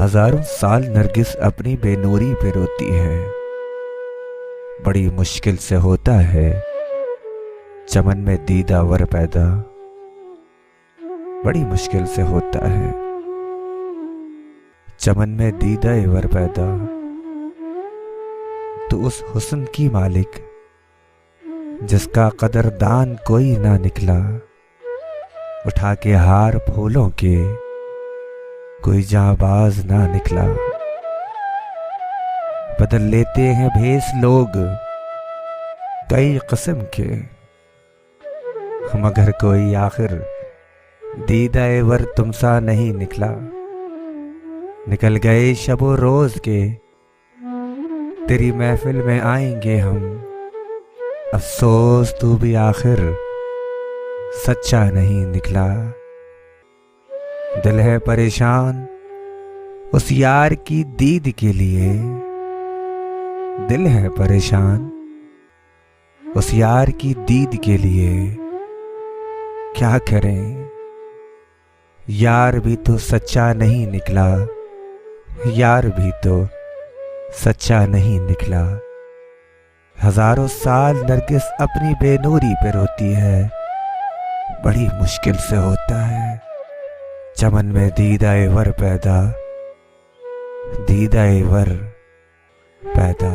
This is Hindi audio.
हजारों साल नरगिस अपनी बेनूरी पे रोती है। बड़ी मुश्किल से होता है चमन में दीदा वर पैदा। बड़ी मुश्किल से होता है चमन में दीदा वर पैदा। तो उस हुस्न की मालिक जिसका कदरदान कोई ना निकला, उठा के हार फूलों के कोई जाबाज ना निकला। बदल लेते हैं भेस लोग कई किस्म के, मगर कोई आखिर दीदाए वर तुमसा नहीं निकला। निकल गए शबो रोज के तेरी महफिल में आएंगे हम, अफसोस तू भी आखिर सच्चा नहीं निकला। दिल है परेशान उस यार की दीद के लिए, दिल है परेशान उस यार की दीद के लिए। क्या करें यार भी तो सच्चा नहीं निकला, यार भी तो सच्चा नहीं निकला। हजारों साल नरगिस अपनी बेनूरी पे रोती है। बड़ी मुश्किल से होता है चमन में दीदाए वर पैदा, दीदाए वर पैदा।